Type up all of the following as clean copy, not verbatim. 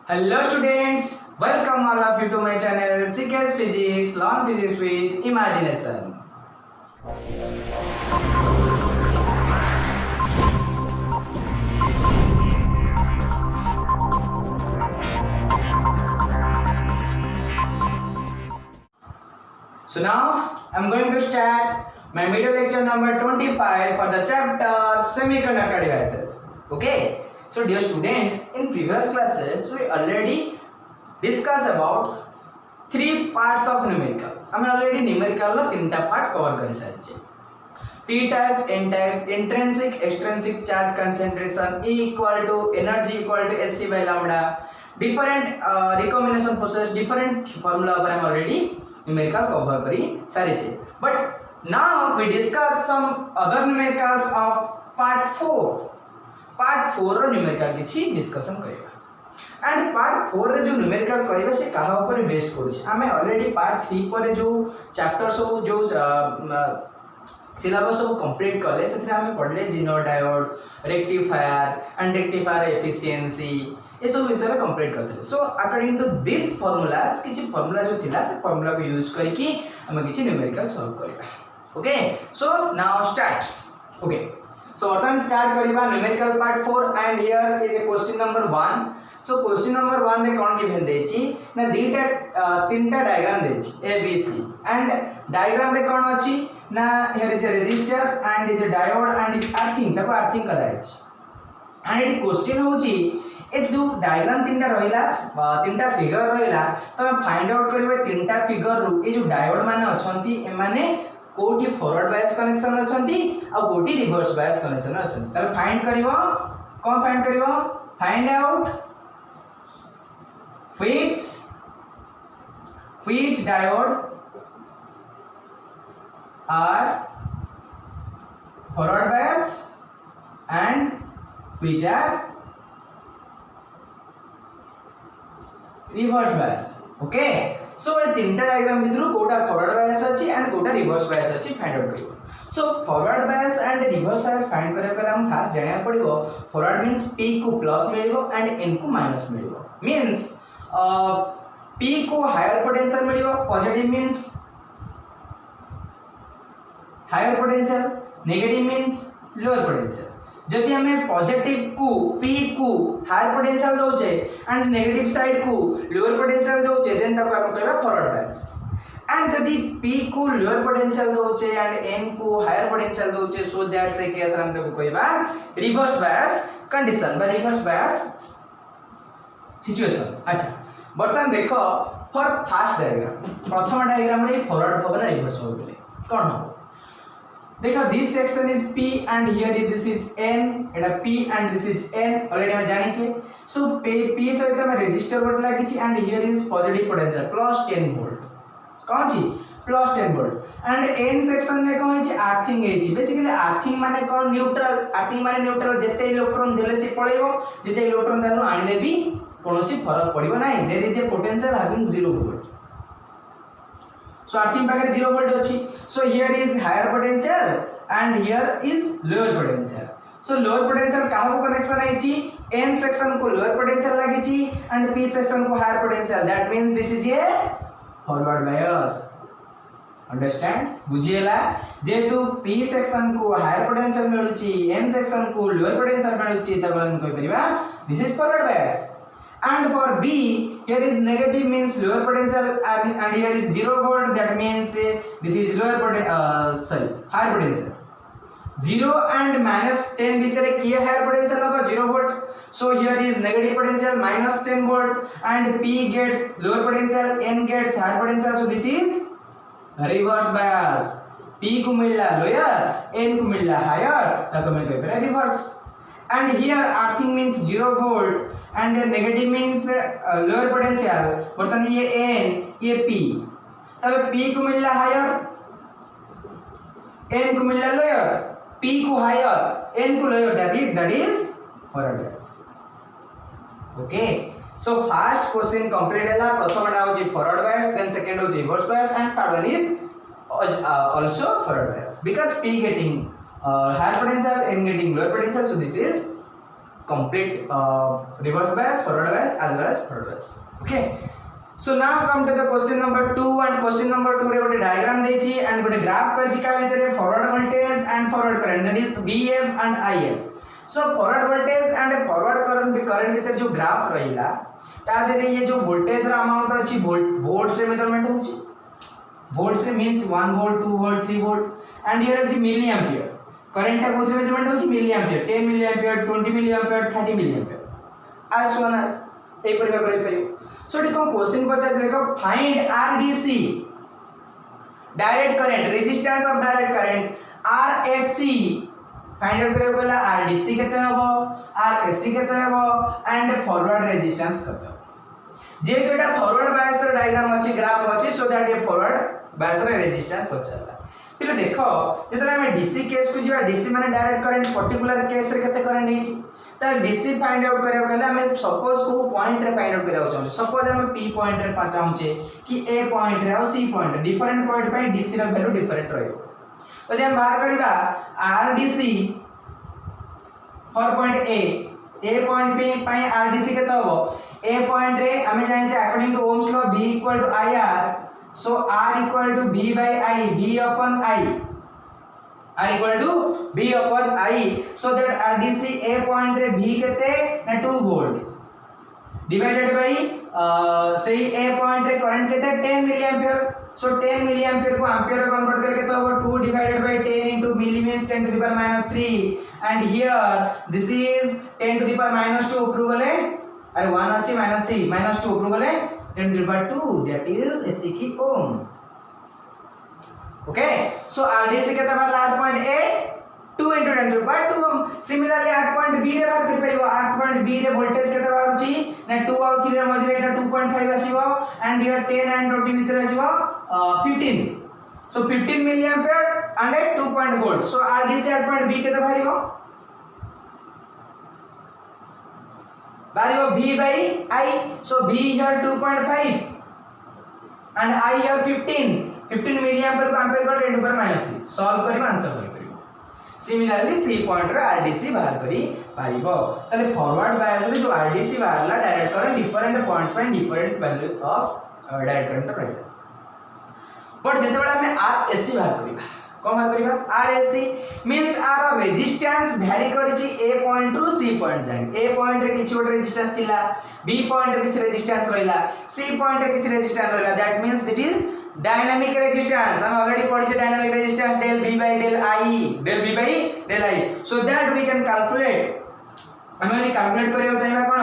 Hello students, welcome all of you to my channel CKS Physics, Learn Physics with Imagination. So now I'm going to start my video lecture number 25 for the chapter Semiconductor Devices. Okay. So dear student, in previous classes we already discussed about three parts of numerical. हम already numerical लो तीनटा part cover कर सारिचे. P type, N type, intrinsic, extrinsic charge concentration, E equal to energy equal to SC by lambda. Different recombination process, different formula पर हम already numerical cover करी सारिचे. But now we discuss some other numericals of part 4. Part 4 रो numerical किछि discussion करिबा and part 4 रे जो numerical करिबा से काहा ऊपर बेस्ड करूछि हमें ऑलरेडी पार्ट 3 पर जो चैप्टर सब जो सिलेबस सब कंप्लीट करले सेथरे हमें पढले Zener diode rectifier and rectifier efficiency ये सब विषय कंप्लीट करथले so according to this formulas किछि फार्मूला जो थिला से फार्मूला को यूज करिकि हमें किछि न्यूमेरिकल सॉल्व करिबा okay so now starts okay So what I'm start करिबा numerical part 4 and here is a question number 1. So question number 1 रे कोन गिवन देछि ना तीनटा डायग्राम देछि A B C and diagram रे कोन अछि ना here is a resistor and is a diode and is earthing ताको earthing कराइछि and it question होछि ए जो डायग्राम तीनटा रहिला तीनटा फिगर रहिला तो फाइंड आउट करिवे तीनटा फिगर रु ए जो डायोड माने अछंती ए माने कोटी फॉरवर्ड बायस कनेक्शन अछंती आ कोटी रिवर्स बायस कनेक्शन अछंती तले फाइंड करिवो कोन फाइंड करिवो find out which diode are forward bias and which are reverse bias okay so ए तीनटा डायग्राम भितरु कोटा फॉरवर्ड बायस अछि एंड कोटा रिवर्स बायस अछि फाइंड आउट करिवो so forward bias and reverse bias find करे कला हम फास्ट जानिया पड़िबो फॉरवर्ड मींस p को प्लस मिलिबो एंड n को माइनस मिलिबो मींस p को हायर पोटेंशियल मिलिबो positive means higher potential negative means lower potential जदि हमें पॉजिटिव को p को हायर पोटेंशियल दोचे एंड नेगेटिव साइड को लोअर पोटेंशियल दोचे देन ताको हम कहबा फॉरवर्ड बायस एंड जदि p को लोअर पोटेंशियल दोचे एंड n को हायर पोटेंशियल दोचे सो दैट से केस हम ताको कहबा रिवर्स बायस कंडीशन बा रिवर्स बायस सिचुएशन अच्छा बर्तन देखो फॉर फर्स्ट डायग्राम प्रथम डायग्राम रे फॉरवर्ड होबा रिवर्स होबले कोन हो देखो this section is p and here is this is n Etah p and this is n already हम जानि छे सो p सहित हम रेजिस्टर वोल्ट लागि छी and here is positive potential plus 10 volt कोन छी plus 10 volt and n section में कोन छी अर्थिंग हे छी बेसिकली अर्थिंग माने कोन न्यूट्रल अर्थिंग माने न्यूट्रल जेते इलेक्ट्रॉन देले से पळेबो जेते इलेक्ट्रॉन दानु आनि देबी कोनोसी फरक पड़िबो नाही there is a potential having 0 volt so earthing packet 0 volt अछि so here is higher potential and here is lower potential so lower potential काहा को कनेक्शन है छी n section को lower potential लागि छी and p section को higher potential that means this is a forward bias understand बुझिएला जेतु p section को higher potential मिलु छी n section को lower potential मिलु छी तब हम कहि परिबा this is forward bias and for b here is negative means lower potential and here is 0 volt that means this is higher potential 0 and minus 10 भितरे किए higher potential होगा 0 volt so here is negative potential minus 10 volt and p gets lower potential n gets higher potential so this is reverse bias p को मिलला lower n को मिलला higher ताको मैं कह पे reverse and here earthing means 0 volt and negative means lower potential बर्तन ये n ये p तब p को मिलला हायर n को मिलला लोअर p को हायर n को lower that is forward bias okay so first question complete हैला प्रथम टा होची forward bias then second होची reverse bias and third one is also forward bias because p getting higher potential n getting lower potential so this is complete reverse bias, forward bias as well as forward bias. Okay, so now come to the question number 2 and question number 2 रे गोटे diagram देछि and गोटे graph करछि का भितरे forward voltage and forward current that is VF and IF. So forward voltage and forward current भितर जो graph रहिला ता देले ये जो वोल्टेज रा अमाउंट अछि वोल्ट से मेजरमेंट होछि. वोल्ट से means 1 volt 2 volt 3 volt and here is milli ampere. Current टा कोथि मेजरमेंट होछि milli ampere, 10 milli ampere, 20 milli ampere, 30 milli ampere as soon as ए परिका करै परियो. सो देखो क्वेश्चन पछा देखो find RDC direct current, resistance of direct current RSC find out करियो गला RDC केते हबो, RSC केते हबो एंड फॉरवर्ड रेजिस्टेंस केते हबो. जे तोटा फॉरवर्ड बायस डायग्राम अछि ग्राफ अछि सो दैट ये फॉरवर्ड बायस रेजिस्टेंस पछाला. पिले देखो जेतरा हम डीसी केस को जिवा, डीसी माने डायरेक्ट करंट, पर्टिकुलर केस रे केते करंट हेछि त डीसी फाइंड आउट करियो गला हम सपोज को पॉइंट रे फाइंड आउट करियो चाहू. सपोज हम पी पॉइंट रे चाहूचे कि ए पॉइंट रे और सी पॉइंट डिफरेंट पॉइंट पे डीसी रा वैल्यू डिफरेंट रहइबो. यदि हम बाहर करिबा RDC for point A point पे RDC केते हबो. ए पॉइंट रे हमें जानि छै according to Ohm's law B equal to IR, so R equal to B by I, B upon I, I equal to B upon I, so that RDC A point रे B केते ना 2 volt divided by सही A point रे current केते 10 milli ampere. So 10 milli ampere को ampere रे convert करके तो होगा 2 divided by 10 into milli means 10 to the power minus 3 and here this is 10 to the power minus 2 ऊपर गले अरे 1 अछि -3 -2 ऊपर गले 10 to the power 2 that is एतिकी ओम. ओके, सो RDC केते बाला 8.8 2 into 10 to the power 2 ohm. Similarly 8 B रे बात करि परिबो. 8 B रे वोल्टेज केते बार अछि ना 2 और 3 रे मझरे एटा 2.5 आसीबो एंड हियर 10 and 20 भीतर आसीबो 15. So 15 milli ampere and 2 volt. So RDC 8 B केते बारिबो V by I. So V here 2.5 and I here 15 milli ampere को एंपियर कर 10 to the power -3 सॉल्व करिबा आंसर करि. सिमिलरली सी पॉइंट रे RDC बाहर करी पाइबो. तले फॉरवर्ड बायस रे जो RDC बाहरला डायरेक्ट करंट डिफरेंट पॉइंट्स पे different value of direct current रहला. बट जेते बेला हमें RSC बाहर करिबा कोन बाहर करिबा RSC means R resistance vary करिछि A point to C point जाय. A पॉइंट रे किछि गोटे रेजिस्टेंस थिला, B पॉइंट रे किछि रेजिस्टेंस रहिला, C पॉइंट रे किछि रेजिस्टेंस रहिला. That means it is dynamic resistance. हम ऑलरेडी पढ़िছে dynamic resistance del B by del I, so that we can calculate. हम यदि कैलकुलेट करियो चाहिबा कोन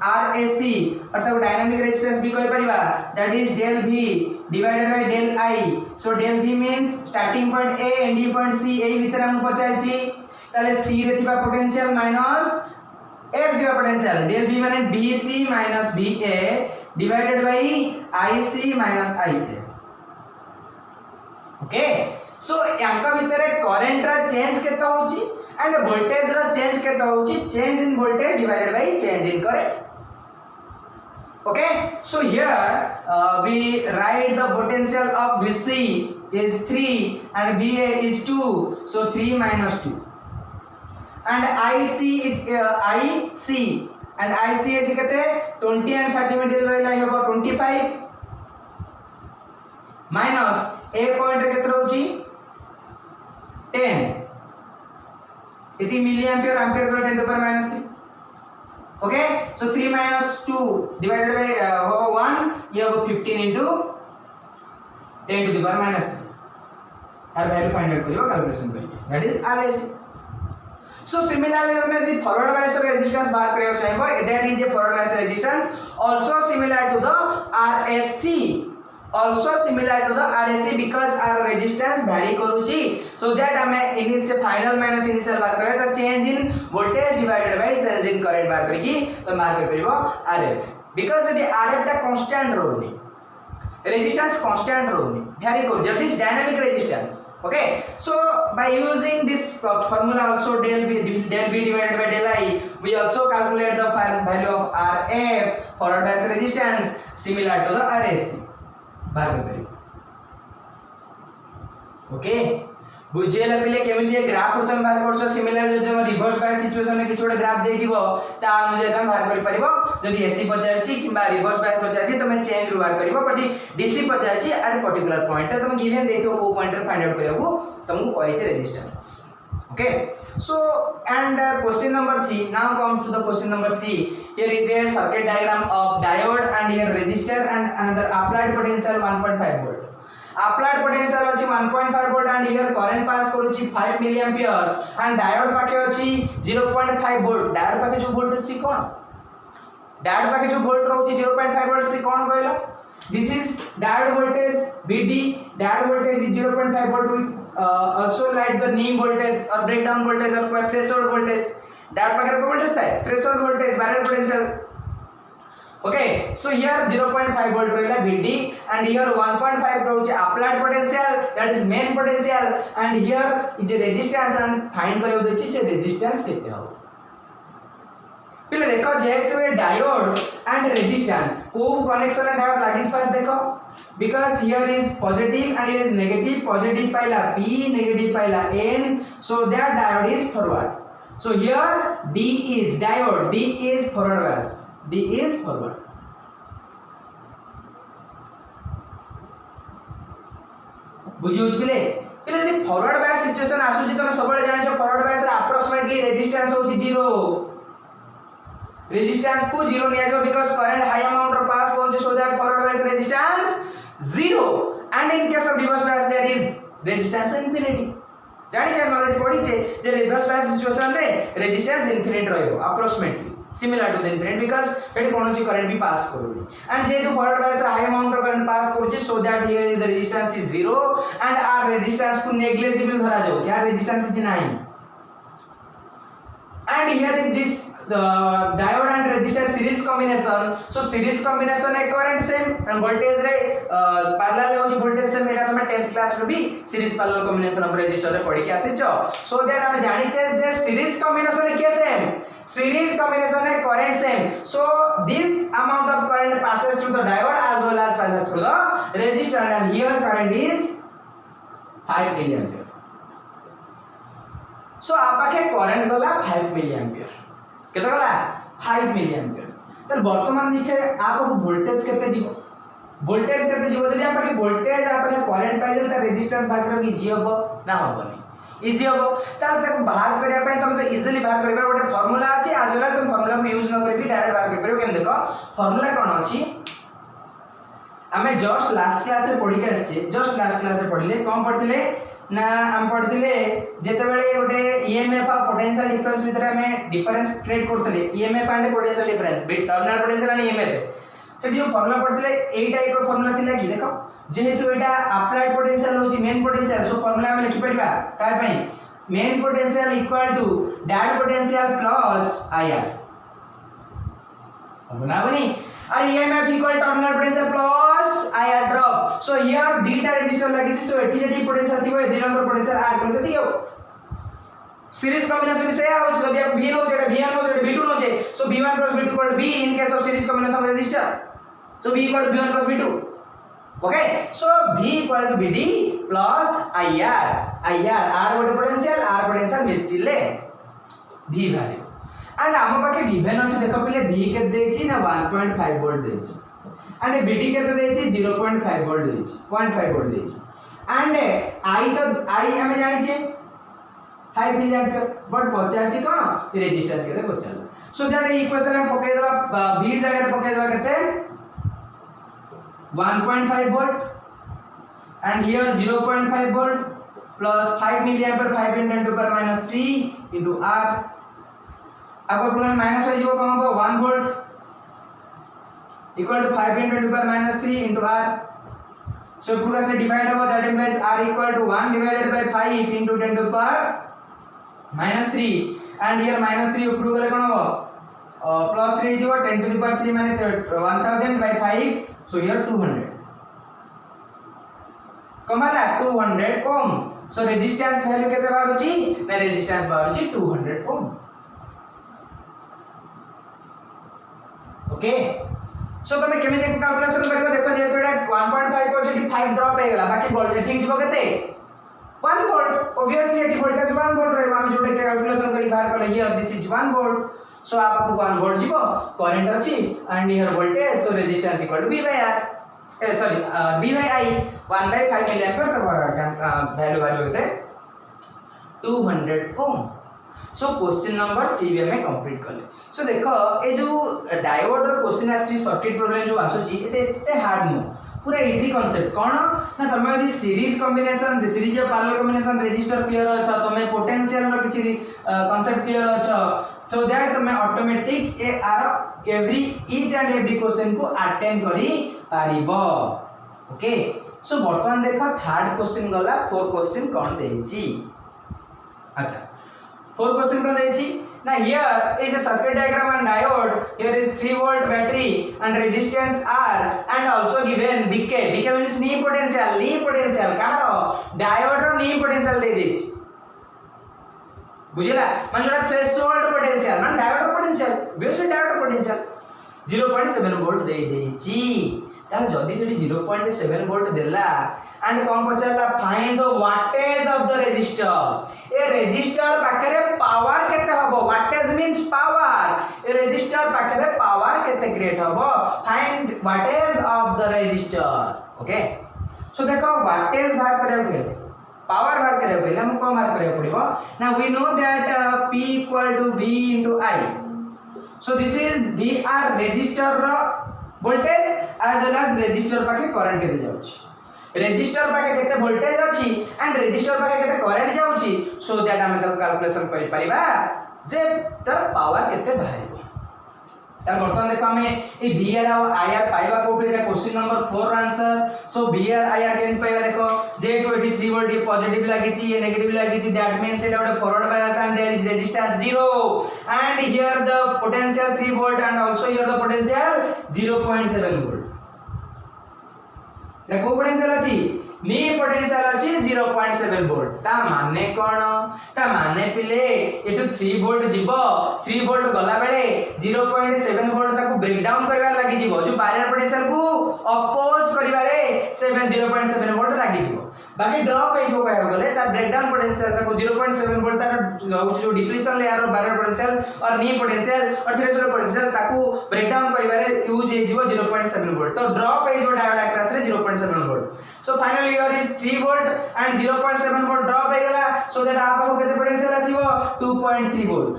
RSC अर्थात डायनामिक रेजिस्टेंस भी कहि परिबा that is del V divided by del I. so del V means starting point A ending point C. एई भीतर हम पचाइछि ताले C रे थिबा पोटेंशियल माइनस F थिबा पोटेंशियल del V माने BC minus BA divided by IC minus IA. Okay, so यांका भितर current रा चेंज केता होची एंड वोल्टेज रा चेंज केता होची. Change in voltage divided by change in current. Okay, so here we write the potential of VC is 3 and VA is 2, so 3 minus 2 and IC and IC is केते 20 and 30 middle रहला हेबो 25 minus A point रे केते रहउची 10 इति milli ampere ampere को 10 to the power minus 3. Okay, so 3 minus 2 divided by 1 ये होगा 15 into 10 to the power minus 3. हर वैल्यू फाइंड आउट करियो कैलकुलेशन करियो that is RSC. So similarly हम यदि फॉरवर्ड बायस रेजिस्टेंस बात करियो चाहिबो there is a forward bias resistance also similar to the RSC, also similar to the RSC because our resistance vary करूची. so that हमें initial final minus initial बात करे तो change in voltage divided by change in current बात करेगी तो mark कर परिबो RF because यदि RF टा कांस्टेंट रहउनी, रेजिस्टेंस कांस्टेंट रहउनी vary करू that is dynamic resistance. Okay, so by using this formula also del V divided by del I we also calculate the value of RF forward bias resistance similar to the RSC बाहर कर परिबो. Okay, बुझेला पिले केमिति a graph को तुम बाहर करछो similar जदि हम रिवर्स बायस सिचुएशन में किछ गोटे ग्राफ दे दिबो ता अनुसार तुम बाहर करि परिबो जदि एसी पचारछि किबा रिवर्स बायस पचारछि तुम चेंज रु बाहर करिवो बट डीसी पचारछि एट पर्टिकुलर पॉइंट तुम गिवन देथियो को पॉइंट रे फाइंड आउट करियो तुमको कहि छै resistance okay so and question number 3 now comes to the question number 3 here is a circuit diagram of diode and here resistor and another applied potential 1.5 volt applied potential अछि 1.5 volt and here current pass करूछि 5 milli ampere and diode पाके अछि 0.5 volt diode पाके जो voltage सी कोन diode पाके जो volt रहउछि 0.5 volt सी कोन कहलो this is diode voltage VD diode voltage is 0.5 volt with also write the mean voltage or breakdown voltage or threshold voltage diode Pakke voltage है threshold voltage barrier potential okay so here 0.5 volt रहला VD and here 1.5 रहउछि applied potential that is main potential and here is a resistance and find करियो देछि से resistance केते हो पिले देखो जेहेतु ए डायोड एंड रेजिस्टेंस को कनेक्शन ए डायोड लागिस फर्स्ट देखो because here is positive and here is negative positive Pila P negative Pila N so that diode is forward so here D is diode D is forward bias D is forward बुझियो पिले पिले यदि forward बायस situation आसुची तमे सबले जानिछो forward bias रे approximately resistance होची 0 resistance को 0 लिया जाओ because current high amount of pass goes so that forward bias resistance 0 and in case of reverse bias there is resistance infinity जानि छै ऑलरेडी पढी छै जे रिवर्स बायस सिचुएशन रे रेजिस्टेंस इनफिनिट रहइबो approximately similar to the infinite because एटी कोनोसी current भी पास करूनी एंड जेतु फॉरवर्ड बायस रे high amount of current pass करूची so that here is the resistance is 0 and R resistance को नेग्लिजिबल धरा जाओ क्या रेजिस्टेंस किछ नाही and here is this the diode and resistor series combination so series combination e current same and voltage re parallel hoji voltage same eta tome 10th class ro bhi series parallel combination of resistor re पढ़ी के आसे छ so that हम जानि छै जे series combination के same series combination e current same so this amount of current passes through the diode as well as passes through the resistor and here current is 5 milliampere सो आपाखे current गला 5 milli ampere केते गला 5 milli ampere त वर्तमान देखे आपको voltage केते जीवो जदि आपाखे वोल्टेज आपाखे करंट पाइ त रेजिस्टेंस बाकी इजी होबो ना होबनी इजी होबो त ताको बाहर करिया पय तमे तो इजीली बाहर करिबा गोटे फार्मूला अछि आज वाला तुम फार्मूला को यूज न करि डायरेक्ट बाहर कर परियो केम देखो फार्मूला कोन अछि हमें जस्ट लास्ट क्लास रे पढी के आछे जस्ट लास्ट क्लास रे पढिले कोन पढिले ना हम पढ़थिले जेते बेले गोटे ईएमएफ और पोटेंशियल डिफरेंस भीतर हमें डिफरेंस क्रिएट करथले ईएमएफ एंड पोटेंशियल डिफरेंस बिट टर्मिनल पोटेंशियल एंड ईएमएफ सेठी जो फार्मूला पढ़थिले एई टाइप रो फार्मूला थिला कि देखो जेहेतु एटा अप्लाइड पोटेंशियल होची मेन पोटेंशियल सो फार्मूला में लिखि परबा काय पई main potential equal to diode potential plus IR बना बनी और EMF equal terminal potential plus IR drop so here दीटा रेजिस्टर लागि सो एठी जेठी पोटेंशियल थिबो ए दिनकर पोटेंशियल ऐड कर सदियो सीरीज कॉम्बिनेशन में से हो जदि आप V no Zeta V1 no Zeta V2 no J so V1 + V2 = V in case of series combination resistor so V = V1 + V2 okay so V = VD plus IR R गोटे potential मिसिले V value and आम पाखे given अछि देखो पहिले V के देछि ना 1.5 volt देछि एंड VD के देछि 0.5 वोल्ट देछि 0.5 वोल्ट देछि एंड I तो I हमें जानि छै 5 मिली एंपियर बट पचार छी कोन रेजिस्टेंस के पचार सो दैट इक्वेशन हम पके देबा V जगह रे पके देबा केते 1.5 volt and here 0.5 volt plus 5 milli ampere 5 × 10⁻³ into R आपको प्रोग्राम माइनस हो जीवो कम हो 1 volt equal to 5 × 10⁻³ into R so प्रोग्राम से डिवाइड होगा that implies R equal to 1 divided by 5 into 10⁻³ and here -3 ऊपर गले कोन हो +3 जीवो 10⁻³ माने 1000 by 5 so here 200 कमाला 200 ओम सो रेजिस्टेंस वैल्यू केते बारुची ना रेजिस्टेंस बारुची 200 ओम ओके सो तमे केमे देखो कैलकुलेशन करबो देखो जे एटा 1.5 परसेंट 5 ड्रॉप हे गला बाकी वोल्टेज ठीक जीवो केते 1 वोल्ट ऑब्वियसली एटी वोल्टेज 1 वोल्ट रहबो हम जोटे कैलकुलेशन करी बाहर करले here this is 1 volt so आपा को 1 वोल्ट जीवो करंट अछि and here voltage so resistance equal to V by R sorry V by I 1 by 5 milli ampere का वैल्यू होते 200 ओम सो क्वेश्चन नंबर 3 भी हमें कंप्लीट करले सो देखो ए जो डायोड और क्वेश्चन आसी सर्किट प्रॉब्लम जो आसुची एते हार्ड नो पूरा इजी कांसेप्ट कोन ना तमे यदि सीरीज कॉम्बिनेशन सीरीज या पैरेलल कॉम्बिनेशन रेजिस्टर क्लियर अच्छा तमे पोटेंशियल रो किछि कांसेप्ट क्लियर अच्छा सो दैट तमे automatic A R every each and every question को अटेंड करी पारिबो ओके सो वर्तमान देखो थर्ड क्वेश्चन गला फोर क्वेश्चन कोन देछि अच्छा फोर क्वेश्चन कोन देछि now here is a circuit diagram and diode here is 3 volt battery and resistance R and also given BK means knee potential kaharo diode ro knee potential de dechi बुझिला मान जोटा threshold potential मान diode रो potential बेस diode रो potential 0.7 volt दे देछि ताल जदी सेठी 0.7 वोल्ट देला एंड कौन पचारला find the wattage of the resistor ए रेजिस्टर पाखरे पावर केते हबो वाटेज मींस पावर ए रेजिस्टर पाखरे पावर केते क्रिएट हबो find wattage of the resistor okay so देखो वाटेज बाहर करे के पावर बाहर करे के हम कौन बाहर करे पड़िबो now we know that P equal to V into I so this is VR resistor रो voltage as well as resistor पाके करंट केते जाउची रेजिस्टर पाके केते वोल्टेज अछि एंड रेजिस्टर पाके केते करंट जाउची सो दैट हम तो कैलकुलेशन करि परिबा जे तर पावर केते बाहरिबो ता वर्तमान देखो हमें ए VR और IR पाइबा कोठी रे question number 4 answer so VR IR केन पाइबा देखो J23 वोल्ट ये पॉजिटिव लागि छि ये नेगेटिव लागि छि that means it out forward bias and there is resistance 0 and here the potential 3 volt and also here the potential 0.7 volt देखो potential अछि नी पोटेंशियल अछि 0.7 वोल्ट ता माने कोन ता माने पिले एटू 3 वोल्ट जीवो 3 वोल्ट गला बेले 0.7 वोल्ट ताको ब्रेक डाउन करबा लागि जीवो जो बैरियर पोटेंशियल को अपोज करबारे 0.7 वोल्ट लागि जीवो बाकी ड्रॉप हे जो कहबो गले ता ब्रेक डाउन पोटेंशियल ताको 0.7 वोल्ट ता जो डिप्लीशन लेयर और बैरियर पोटेंशियल और नी पोटेंशियल और थ्रेशोल्ड पोटेंशियल ताको ब्रेक डाउन करबारे यूज हे जीवो 0.7 वोल्ट तो ड्रॉप हे जो डायोड अक्रॉस रे 0.7 volt so finally here is 3 volt and 0.7 volt drop हे गला सो दैट आपको केते पोटेंशियल आसीबो 2.3 वोल्ट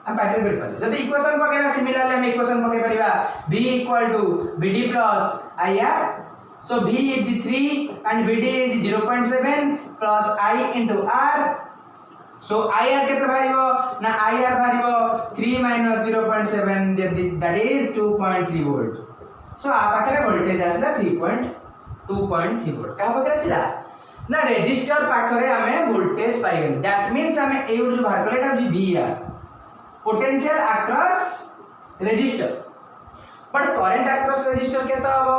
हम पैटर्न कर पाले जदी इक्वेशन पकेबा सिमिलरली हम इक्वेशन पके परिबा V equal to VD plus IR so V is 3 and VD is 0.7 plus I into R so IR केते बारिबो ना IR बारिबो 3 minus 0.7 that is 2.3 volt so आ पाखरे वोल्टेज आसला 2.3 वोल्ट का पाखरे आसला ना रेजिस्टर पाखरे हमें वोल्टेज पाइगन दैट मींस हमें ए जो बाहर करले एटा VR potential across resistor but current across resistor केता हबो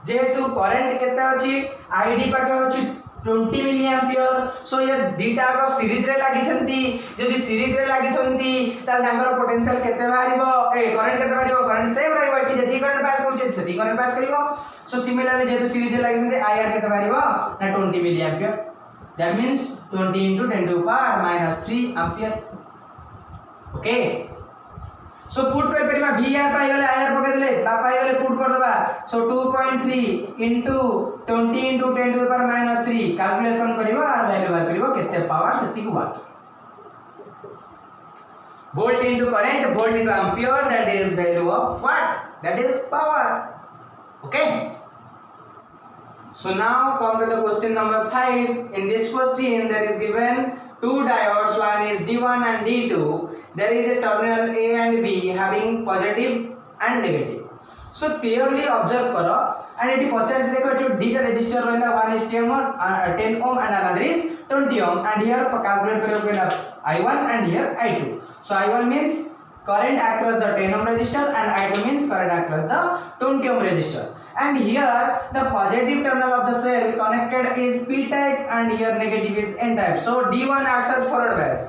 जेहेतु करंट केता अछि आईडी पाके अछि 20 मिली एम्पियर सो ये दीटा को सीरीज रे लागि छंती जदी सीरीज रे लागि छंती ता तांकर पोटेंशियल केते बारिबो ए करंट केते बारिबो करंट सेम रहइबो कि जदी करंट पास करछ सेदी करंट पास करिवो सो सिमिलरली जेतु सीरीज रे लागि छंती आईआर केते बारिबो ना 20 milli ampere that means 20 into 10 to the power -3 ampere okay so put कर परिमा VR पाई गले IR पके देले बा पाई गले पुट कर दबा so 2.3 into 20 into 10 to the power -3 calculation करिवो और वैल्यू बार करिवो केते पावर सेति को वाट volt into current volt into ampere that is value of watt that is power okay so now come to the question number 5 in this question there is given two diodes one is D1 and D2 there is a terminal A and B having positive and negative so clearly observe karo and it पचार से देखो eighty दीटा resistor रहला one is 10 ohm and another is 20 ohm and here calculate करियो केला I1 and here I2 so I1 means current across the 10 ohm resistor and I2 means current across the 20 ohm resistor and here the positive terminal of the cell connected is p type and here negative is n type so D1 acts as forward bias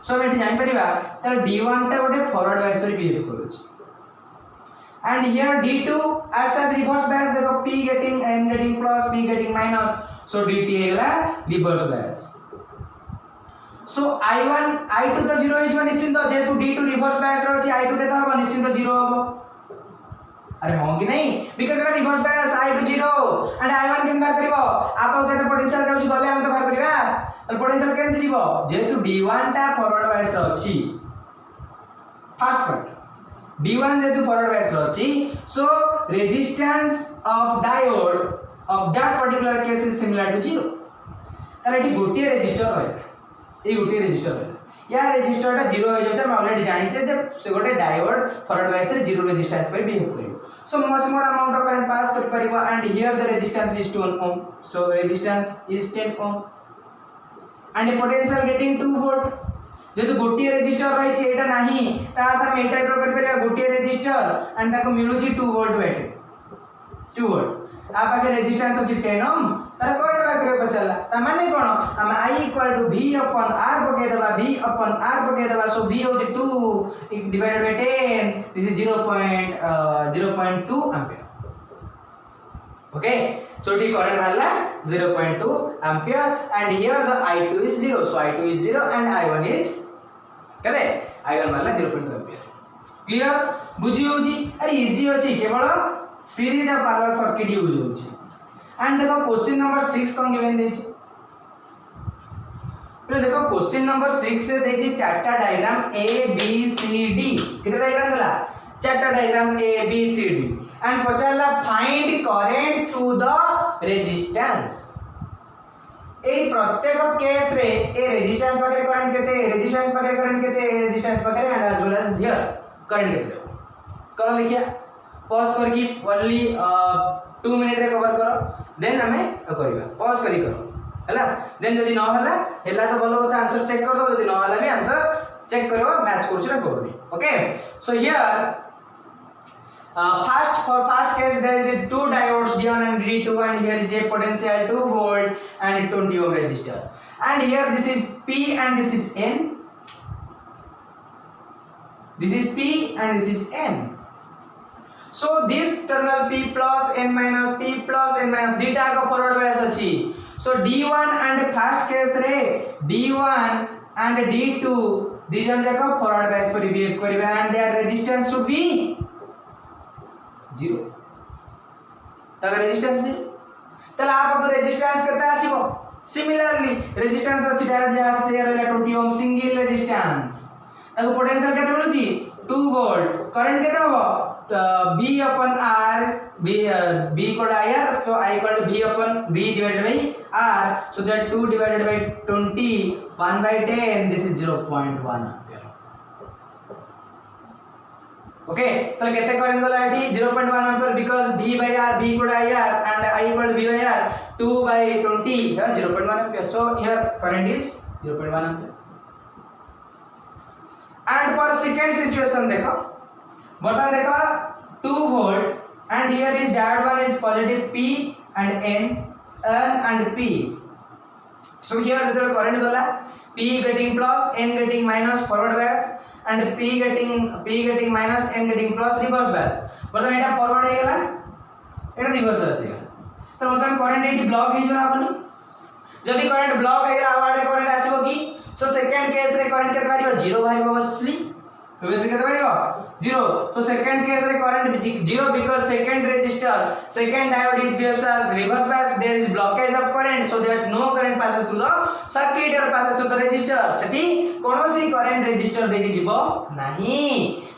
so हम eighty जानि परिबा त D1 टा गोटे forward bias रे behave करूछ and here D2 acts as reverse bias देखो p getting n getting plus p getting minus so dt हेला reverse bias सो I1 I2 तो 0 हो निश्चिंत जेहेतु D2 रिवर्स बायस रे अछि I2 केता हो निश्चिंत 0 हो अरे हो कि नहीं बिकॉज़ का reverse bias I2 0 and I1 केम बार करिवो आप केते पोटेंशियल जाउची गले हम तो बार करिवा तो पोटेंशियल केमति जीवो जेहेतु D1 टा फॉरवर्ड बायस रे अछि फर्स्ट पार्ट D1 जेहेतु फॉरवर्ड बायस रे अछि so resistance of diode of that particular case is similar to 0 ताले एठी गोटिए रेजिस्टर रहै ए गोटे रेजिस्टर या रेजिस्टर टा 0 हो जाय हम ऑलरेडी जानि छे जे से गोटे डायोड फॉरवर्ड बायस रे 0 रेजिस्टेंस पर बिहेव करिवो so much more amount of current pass कर परिबो and here the resistance is 10 ohm so resistance is 10 ohm and a potential getting 2 volt जेतु गोटे रेजिस्टर रही छे एटा नाही ता अर्थ हम ए टाइप रो कर परिबा गोटे रेजिस्टर एंड ताको मिलुची 2 वोल्ट बैटरी 2 वोल्ट आ पाके रेजिस्टेंस अछि 10 ohm तार करंट बाय करे पचला ता माने कोन हम I = V upon R पके देबा V upon R पके देबा सो V होची 2 divided by 10 this is 0.2 ampere okay so T current वाला 0.2 ampere and here the I2 is 0 so I2 is 0 and I1 is करे I1 वाला 0.2 एम्पियर क्लियर बुझी होची अरे इजी होची केवल सीरीज और पैरेलल सर्किट यूज होची एंड देखो क्वेश्चन नंबर 6 कौन गिवन देछि पहले देखो क्वेश्चन नंबर 6 रे देछि चारटा diagram A B C D कितना डायग्राम देला चारटा diagram A B C D and पचाला find current through the resistance ए प्रत्येक केस रे ए रेजिस्टेंस वगैरह करंट केते रेजिस्टेंस वगैरह करंट केते रेजिस्टेंस वगैरह and as well as here current केते करो देखिए पॉज करके ओनली 2 मिनिट रे कवर करो देन हमें करबा पॉज करी करो हैला देन जदी न होला हैला तो बोलो तो आंसर चेक कर दो जदी न होला भी आंसर चेक करबा मैच करछ ना करबी okay so here first case there is a 2 diodes D1 and D2 and here is a potential 2 volt and 20 ohm resistor and here this is P and this is N this is P and this is N so this terminal P plus N minus P plus N minus dita का forward bias अछि so D1 and first case रे D1 and D2 दिजन जाका forward bias पर behave करिवे and their resistance should be 0 तक resistance 0 तला आप को रेजिस्टेंस केता आसीबो सिमिलरली रेजिस्टेंस अछि डायरेक्ट जा से रहला 20 ओम सिंगल रेजिस्टेंस तक पोटेंशियल केता मिलुची 2 वोल्ट करंट केता हो B upon R B को IR so I equal to B upon B divided by R so that 2 divided by 20 1 by 10 this is 0.1 okay तो केते current गला एठी 0.1 ampere because V by R B equal to IR and I equal to V by R 2 by 20 0.1 ampere so here current is 0.1 ampere and for second situation देखो बता देखो 2 volt and here is diode one is positive P and N and P so here the current गला P getting plus N getting minus forward bias and P getting minus N getting plus reverse bias बता एटा forward हे गेला एटा reverse आसीगा तो बता current eighty block हे जला आपनी जदी current block हे गेला Awade current आसीबो की सो सेकंड केस रे करंट केते बारिबो 0 बारिबो ऑब्वियसली ऑब्वियसली केते बारिबो 0 so second case रे current 0 because second resistor second diode is behaves as reverse bias there is blockage of current so that no current passes through the circuit or passes through the resistor सेठी कोनोसी current resistor देकी जीवो नाही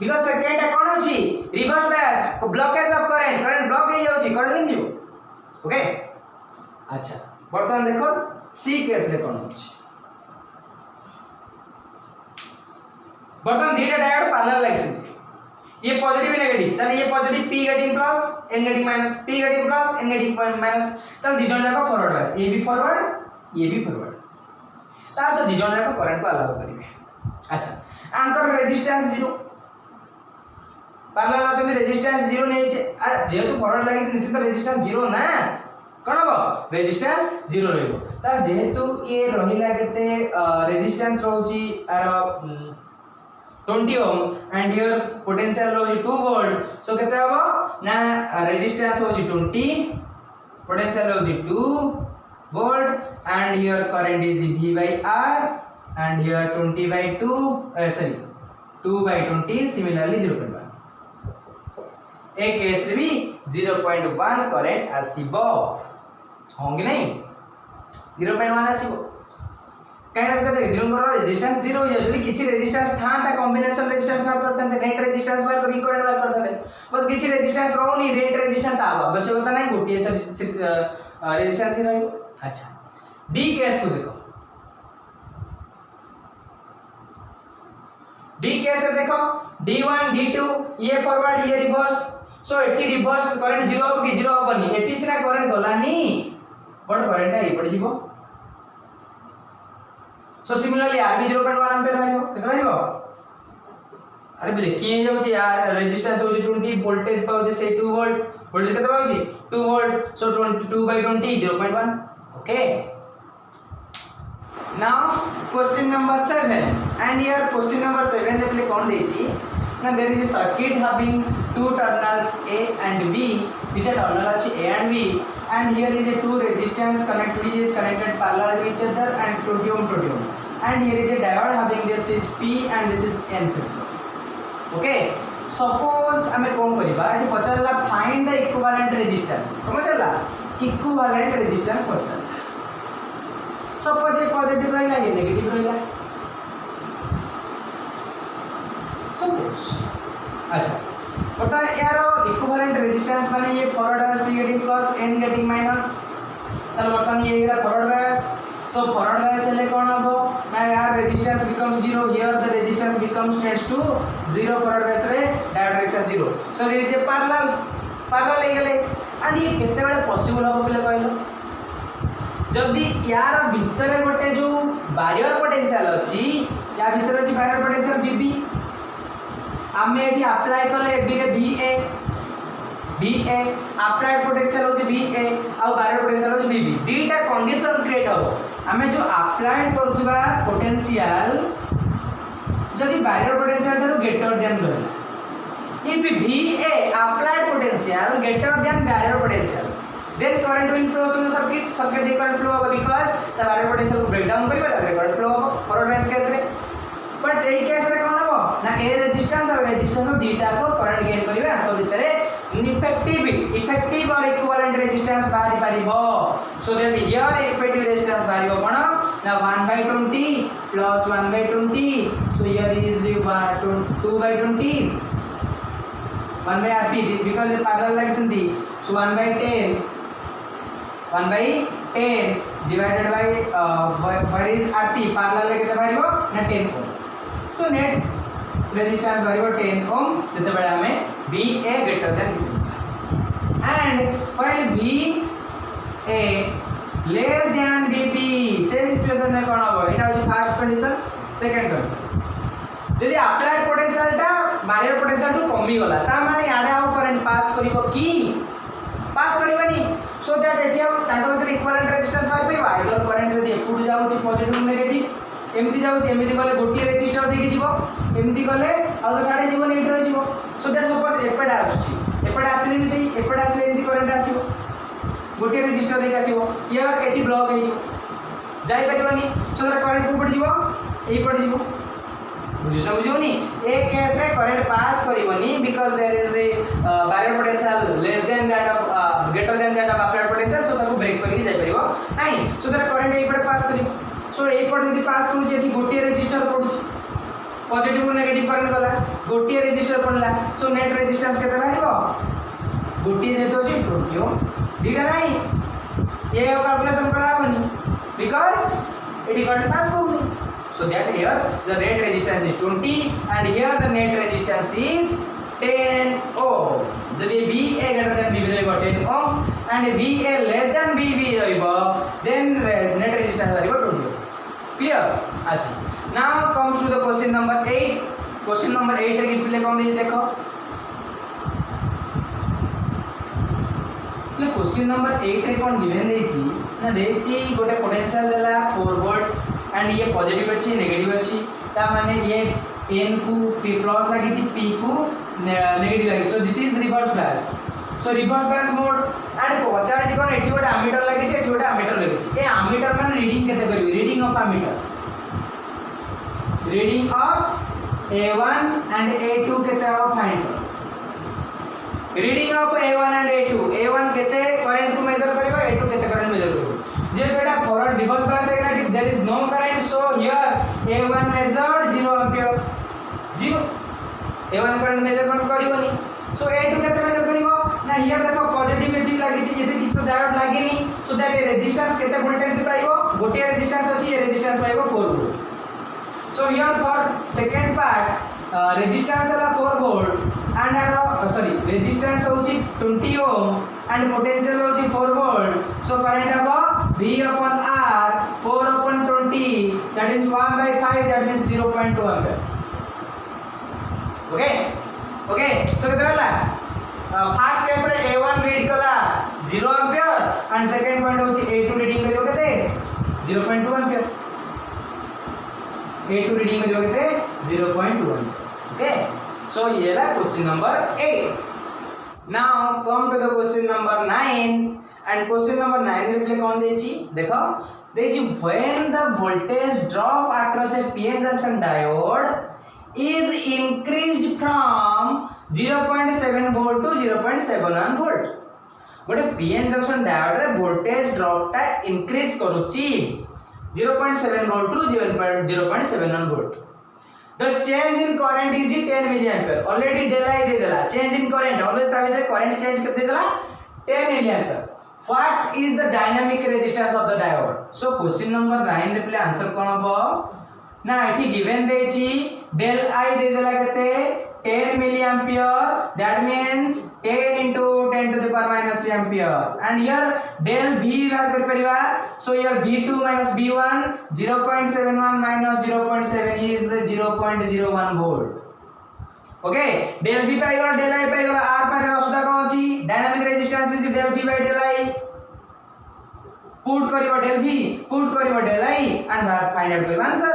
because second कोन अछि reverse bias को blockage of current block हे जाउची current इन जीवो okay अच्छा वर्तमान देखो C केस रे कोन अछि वर्तमान दीटा डायोड पैरेलल लाइक ये पॉजिटिव नेगेटिव तले ये positive P getting plus N getting minus P getting plus N getting minus तले दिजन जाको फॉरवर्ड बायस ये भी फॉरवर्ड तार तो दिजन जाको करंट को अलाउ करिवे अच्छा आंकर रेजिस्टेंस 0 पैरेलल अछि रेजिस्टेंस 0 नै छै अरे जेहेतु फॉरवर्ड लागि निश्चित रेजिस्टेंस 0 ना कोन हो रेजिस्टेंस 0 रहइबो तार जेहेतु ये रहिला केते resistance रहउची are 20 ohm and here potential होची 2 volt so केते हबो ना रेजिस्टेंस होची 20 potential होची 2 volt and here current is V by R and here 20/2 sorry 2/20 similarly 0.1 एक केस रे भी 0.1 करंट आसीबो होंगे नहीं 0.1 आसीबो कहीं बिकॉज एक्सुम करो रेजिस्टेंस 0 हो जाए जदी किछि रेजिस्टेंस था ता कॉम्बिनेशन रेजिस्टेंस बार करते हैं नेट रेजिस्टेंस बार करी करंट बार करते हैं बस किछि रेजिस्टेंस रहउनी रेट रेजिस्टेंस आबो आवश्यकता नहीं गोटे रेजिस्टेंस ही रहइबो अच्छा डी केस को देखो डी केस रे देखो D1 D2 ये फॉरवर्ड ये रिवर्स सो एठी रिवर्स करंट 0 हो कि 0 होबनी एठी सिना करंट गलानी बट करंट ए पड़ जीवो सो सिमिलरली आर भी 0.1 एम्पीयर रहइबो केते रहइबो अरे बोले की जाउ छी यार रेजिस्टेंस हो 20 वोल्टेज पाउ छी से 2 वोल्ट वोल्टेज केते पाउ छी 2 volt so 22/20 0.1 okay now question number 7 and here question number 7 देखले कोन देछि ना there is a circuit having two terminals A and B dita terminal अछि A and B and here is a two resistance connected which is connected parallel to each other and 20 ohm and here is a diode having this is P and this is N section okay suppose हमें कोन करिबा एठी पचारला find the equivalent resistance कोन चला equivalent resistance पचारला suppose ये positive रहेगा ये negative रहेगा suppose अच्छा बता यार इक्विवेलेंट रेजिस्टेंस माने ये forward bias getting plus and getting minus तब बता ये इरा फॉरवर्ड बायस सो फॉरवर्ड बायस ले कोन हबो ना यार resistance becomes 0 here the resistance becomes tends to 0 forward bias रे डायोड रेजिस्टेंस 0 सो ये जे पैरेलल ले गेले एंड ये केते बेले पॉसिबल हबो बोले कहलो जदि यार भीतर गोटे जो बैरियर पोटेंशियल अछि या भीतर अछि बैरियर पोटेंशियल बीबी आमे एठी अप्लाई करले एबी रे बीए अप्लाइड पोटेंशियल होछि बीए आ बैरियर पोटेंशियल होछि बीबी दीटा कंडीशन क्रिएट हो आमे जो अप्लाइड करथबा पोटेंशियल जदि बैरियर पोटेंशियल थारो ग्रेटर देन रहला if BA applied potential greater than barrier potential then current will flow through the circuit the current flow होगा because the barrier potential को break down करिबा तारे current flow होगा forward bias case रे but AE case रे कोन हबो ना ए resistance और रेजिस्टेंस दीटा को करंट गेन करिबा तो भितरे इफेक्टिव और इक्विवेलेंट रेजिस्टेंस बाहरी पारिबो so that here effective resistance बाहरिबो कोन ना 1/20 plus 1/20 so here is 2/20 1/RP because the parallel like the so 1/10 divided by where is RP parallel केते बारिबो ना 10 ohm so net resistance बारिबो 10 ohm जते बेला हमें VA greater than and while VA less than VB से situation में कोन होबो एटा होची first condition second condition जदि अप्लाइड पोटेंशियल ता बैरियर पोटेंशियल टू कमी गला ता माने याडे आउ करंट पास करिवो की पास करिवनी सो दैट एटी आउ ताको भीतर इक्विवेलेंट रेजिस्टेंस बाय पाइबो आइदर करंट जदि एपुट जाउची पॉजिटिव नेगेटिव एमती जाउची एमती गले गोटी रेजिस्टर देकी जीवो एमती गले आउ तो साडे जीवन एटी रहि जीवो सो दैट सपोज एपड आछी एपड आसले भी सही एपड आसले एमती करंट आसीबो गोटी रेजिस्टर देकी आसीबो यार एटी ब्लॉक हे जाई परिबनी सो दैट करंट को पड़ जीवो एई पड़ जीवो बुझुनी एक केस रे करंट पास करिवनी because there is a barrier potential less than that of greater than that of applied potential so ताको ब्रेक करि जाय परिबो नाही सो दैट करंट एई पड़े पास करिवो सो एई पड़े जदि पास करूची एठी गोटी रेजिस्टर पडुची पॉजिटिव नेगेटिव करंट गला गोटी रेजिस्टर पडला सो नेट रेजिस्टेंस केते बारिबो गोटी जेतो अछि 20 ओम दीटा नाही ये कैलकुलेशन कराबनी बिकॉज़ एठी करंट पास करूनी so that here the net resistance is 20 and here the net resistance is 10 ohm जदि VA greater than VB रहइबो 10 ohm and VA less than VB रहइबो then net resistance रहइबो 20 ohm clear अच्छा now comes to the question number 8 question number 8 रे replay कोन दे देखो ले question number 8 रे कोन given देछि ना देछि गोटे पोटेंशियल देला 4 वोल्ट एंड ये पॉजिटिव अच्छी नेगेटिव अच्छी ता माने ये n को p प्लस लागि छी p को नेगेटिव लागि so this is reverse bias so reverse bias mode and पचार जी कोन एठी गोटे एमीटर लागि छी एठी गोटे एमीटर लागि छी ए एमीटर माने रीडिंग केते करिवि reading of ammeter reading of A1 and A2 केते हो फाइंड करो reading of A1 and A1 केते करंट को मेजर करिवो A2 केते करंट मेजर करिवो जे एटा forward reverse bias magnetic there is no current so here A1 measured 0 ampere 0 A1 current measure करिवोनी सो A2 केते मेजर करिवो ना हियर देखो पॉजिटिव बैटरी लागि छि जेते किछ तो डायोड लागेनी सो दैट रेजिस्टेंस केते वोल्टेज से पाइबो गोटे रेजिस्टेंस अछि ए रेजिस्टेंस पाइबो 4 volt so here for second part resistance हला 4 वोल्ट and sorry resistance होची 20 ohm and potential होची 4 volt so current habo V upon R 4 upon 20 that is 1 by 5 that means 0.2 ampere okay so केते होला first case रे A1 read कला 0 ampere and second point होची A2 reading करियो केते 0.2 ampere A2 reading करियो केते 0.2 ampere okay so here is question number 8 now come to the question number 9 and question number 9 replay कौन देची देखो देची when the voltage drop across a PN junction diode is increased from 0.7 volt to 0.71 volt गोटे PN junction diode रे voltage drop टा increase करूची 0.7 volt to 0.71 volt the change in current is 10 milliampere already delay दे देला change in current always ता भीतर current change कर दे देला 10 milliampere what is the dynamic resistance of the diode so question number 9 रे पहले answer कोन हो ना एठी गिवन देची del I दे देला केते 10 milliampere that means 10 into 10 to the power minus 3 ampere and here del V बार कर परिवा so here V2 minus V1 0.71 minus 0.7 is 0.01 volt okay del V पाई गला del I पाई गला R पारे असुदा कोन अछि dynamic resistance is del V by del I put करिवो del V put करिवो del I and find out करिवो answer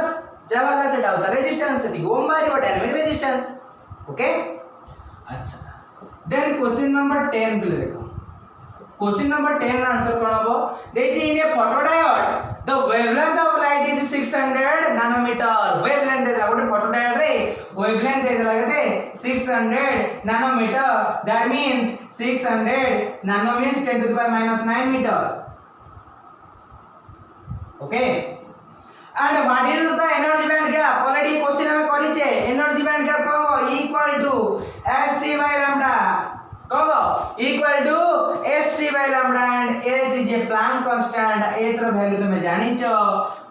जवाला से डाउता रेजिस्टेंस सेटिंग ओम मारिवो डायनामिक रेजिस्टेंस ओके अच्छा देन क्वेश्चन नंबर 10 पे देखो क्वेश्चन नंबर 10 का आंसर कोन हो देछि in a photodiode the wavelength of light is 600 nanometer wavelength दे गोटे फोटोडायोड रे वेवलेंथ दे देला केते 600 nanometer that means 600 nano means 10 to the power minus 9 meter okay and what is the energy band gap already question हमें करी छे energy band gap कहो equal to hc by lambda कहो equal to hc by lambda and h is a Planck constant h ର value तुमे जानि छ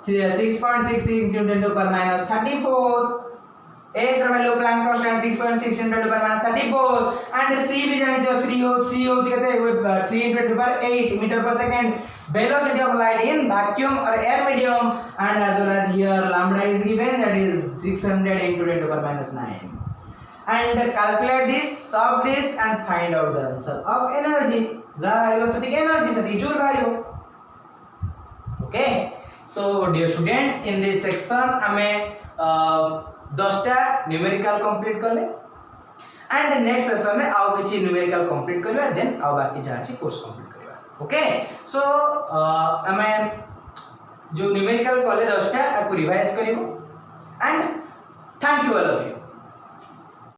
6.66 into 10 to the power minus 34 h ର value Planck constant 6.6 into 10 to the power minus 34 and c भी जानि छ c हो केते 3 into 10 to the power 8 meter per second velocity of light in vacuum or air medium and as well as here lambda is given that is 600 into 10 to the power minus 9 and calculate this solve this and find out the answer of energy the velocity energy sati joule value okay so dear student in this section हमें 10टा numerical complete करले and next session में आउ किछि numerical complete करबा then आउ बाकी जा अछि कोर्स कंप्लीट करबा ओके सो हमें जो न्यूमेरिकल कॉलेज 10टा आपको रिवाइज करिवो and thank you all of you